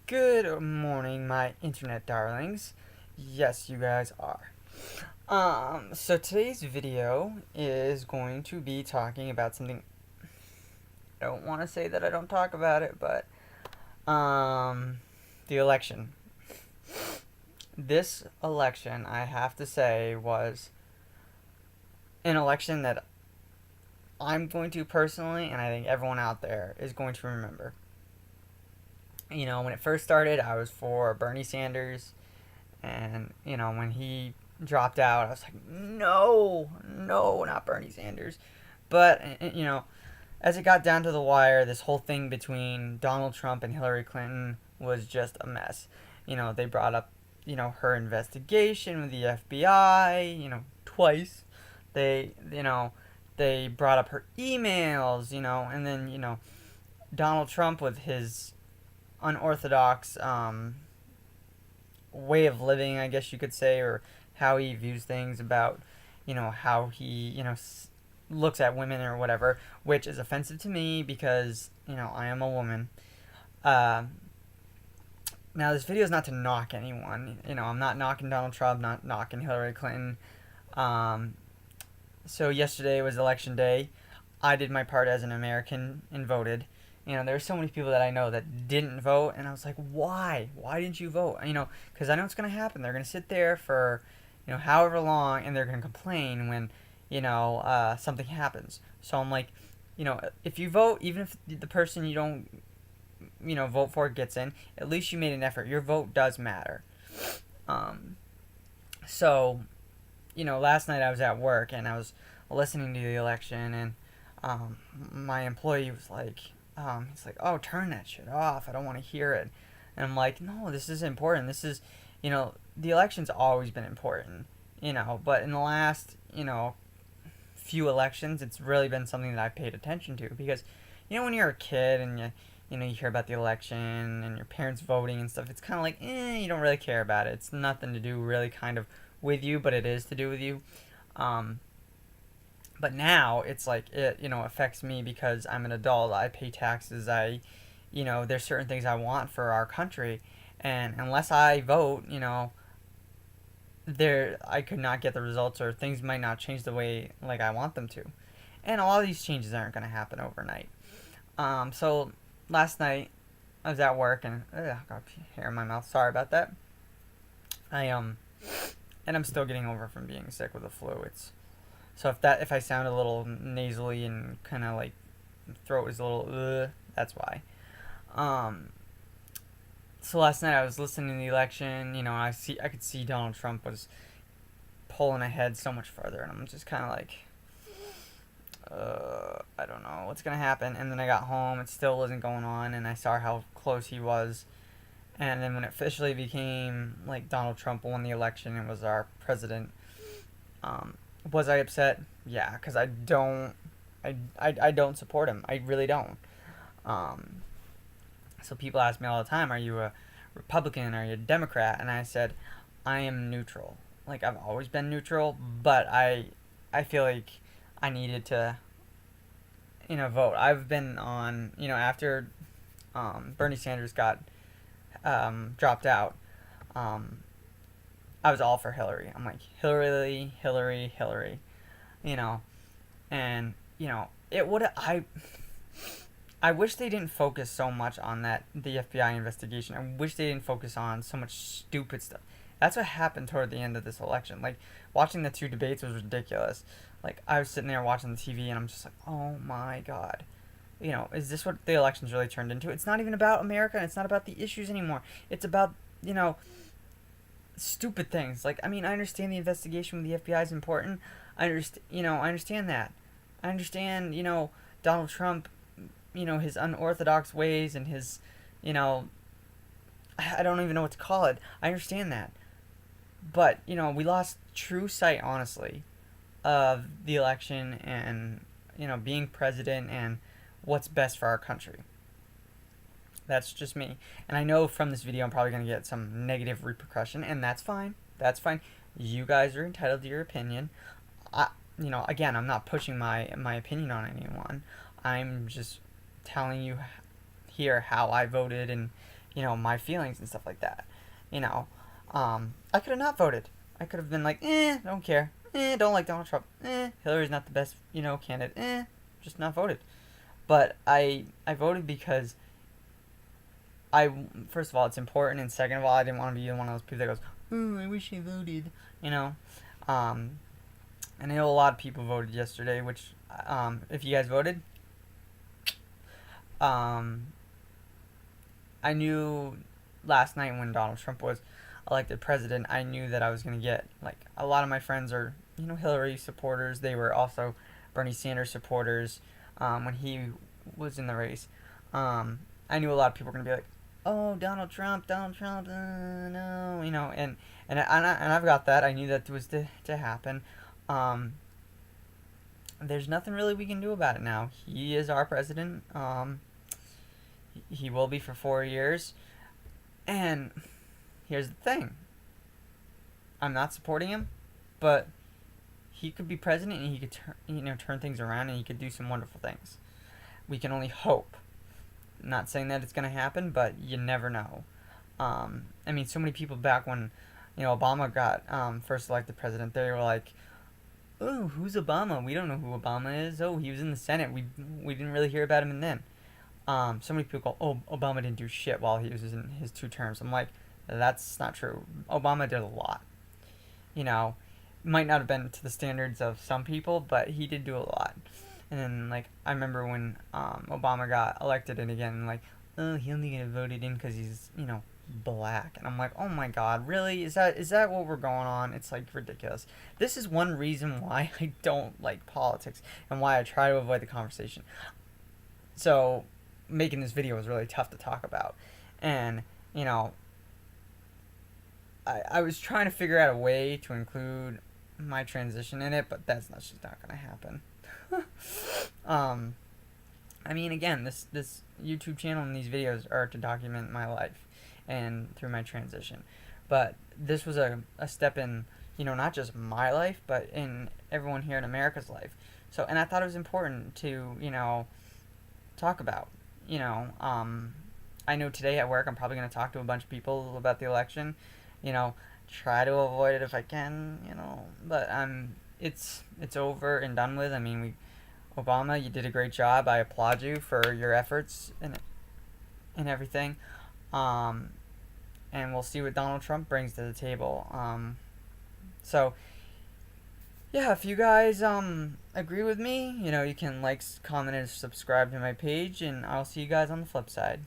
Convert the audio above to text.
Good morning, my internet darlings. Yes, you guys are. So today's video is going to be talking about something. I don't want to say that I don't talk about it, but the election. This election, I have to say, was an election that I'm going to personally, and I think everyone out there is going to remember. When it first started, I was for Bernie Sanders. And, when he dropped out, I was like, no, no, not Bernie Sanders. But, as it got down to the wire, this whole thing between Donald Trump and Hillary Clinton was just a mess. They brought up, her investigation with the FBI, twice. They brought up her emails, and then, Donald Trump with his unorthodox, way of living, I guess you could say, or how he views things about, how he, looks at women or whatever, which is offensive to me because, I am a woman. Uh, Now, this video is not to knock anyone. I'm not knocking Donald Trump, not knocking Hillary Clinton. Um, so yesterday was election day. I did my part as an American and voted. There are so many people that I know that didn't vote, and I was like, why? Why didn't you vote? Because I know what's going to happen. They're going to sit there for, however long, and they're going to complain when, something happens. So I'm like, if you vote, even if the person you don't, vote for gets in, at least you made an effort. Your vote does matter. Um, so, last night I was at work, and I was listening to the election, and my employee was like, he's like, oh, turn that shit off. I don't want to hear it. And I'm like, no, this is important. This is, the election's always been important, but in the last, few elections, it's really been something that I've paid attention to because, when you're a kid and you hear about the election and your parents voting and stuff, it's kind of like, you don't really care about it. It's nothing to do really kind of with you, but it is to do with you. But now it's like it affects me because I'm an adult. I pay taxes. There's certain things I want for our country, and unless I vote, there I could not get the results, or things might not change the way like I want them to. And a lot of these changes aren't going to happen overnight. So last night I was at work and I got hair in my mouth. Sorry about that. I and I'm still getting over from being sick with the flu. So if I sound a little nasally and kind of like throat is a little that's why. Um, so last night I was listening to the election. I could see Donald Trump was pulling ahead so much further, and I'm just kind of like, I don't know what's gonna happen. And then I got home, it still wasn't going on, and I saw how close he was. And then when it officially became like Donald Trump won the election and was our president, was I upset? Yeah, because I don't support him. I really don't. Um, so people ask me all the time, "Are you a Republican? Are you a Democrat?" And I said, "I am neutral. Like I've always been neutral, but I feel like I needed to vote. I've been on after Bernie Sanders got dropped out. Um, I was all for Hillary. I'm like Hillary, Hillary, Hillary. You know, and it would I wish they didn't focus so much on the FBI investigation. I wish they didn't focus on so much stupid stuff. That's what happened toward the end of this election. Like watching the two debates was ridiculous. Like I was sitting there watching the TV and I'm just like, "Oh my god." Is this what the election's really turned into? It's not even about America and it's not about the issues anymore. It's about, stupid things. Like I understand the investigation with the FBI is important. I understand that. I understand, Donald Trump, his unorthodox ways and his, you know, I don't even know what to call it. I understand that. But, we lost true sight, honestly, of the election and, being president and what's best for our country. That's just me. And I know from this video I'm probably going to get some negative repercussion, and that's fine. That's fine. You guys are entitled to your opinion. Again, I'm not pushing my opinion on anyone. I'm just telling you here how I voted and, my feelings and stuff like that. You know, I could have not voted. I could have been like, don't care. Don't like Donald Trump. Hillary's not the best, candidate. Just not voted. But I voted because first of all, it's important, and second of all, I didn't want to be one of those people that goes, "Oh, I wish I voted," you know. Um, and I know a lot of people voted yesterday, which, if you guys voted, um, I knew last night when Donald Trump was elected president, I knew that I was going to get, like, a lot of my friends are, Hillary supporters. They were also Bernie Sanders supporters when he was in the race. I knew a lot of people were going to be like, oh, Donald Trump, no, and I've got that. I knew that was to happen. Um, there's nothing really we can do about it now. He is our president. He will be for 4 years. And here's the thing. I'm not supporting him, but he could be president and he could turn things around and he could do some wonderful things. We can only hope. Not saying that it's going to happen, but you never know. I mean, so many people back when, Obama got first elected president, they were like, "Oh, who's Obama? We don't know who Obama is. Oh, he was in the Senate. We didn't really hear about him then." So many people go, "Oh, Obama didn't do shit while he was in his 2 terms." I'm like, that's not true. Obama did a lot. Might not have been to the standards of some people, but he did do a lot. And then, like, I remember when Obama got elected, and again, like, oh, he only got voted in because he's, black. And I'm like, oh my God, really? Is that what we're going on? It's, like, ridiculous. This is one reason why I don't like politics and why I try to avoid the conversation. So, making this video was really tough to talk about. And, I was trying to figure out a way to include my transition in it, but that's just not going to happen. I mean, again, this YouTube channel and these videos are to document my life and through my transition. But this was a step in, not just my life, but in everyone here in America's life. So, and I thought it was important to, talk about. I know today at work I'm probably going to talk to a bunch of people about the election. Try to avoid it if I can, but it's over and done with. I mean, Obama, you did a great job. I applaud you for your efforts and everything. And we'll see what Donald Trump brings to the table. So yeah, if you guys agree with me, you can like, comment, and subscribe to my page, and I'll see you guys on the flip side.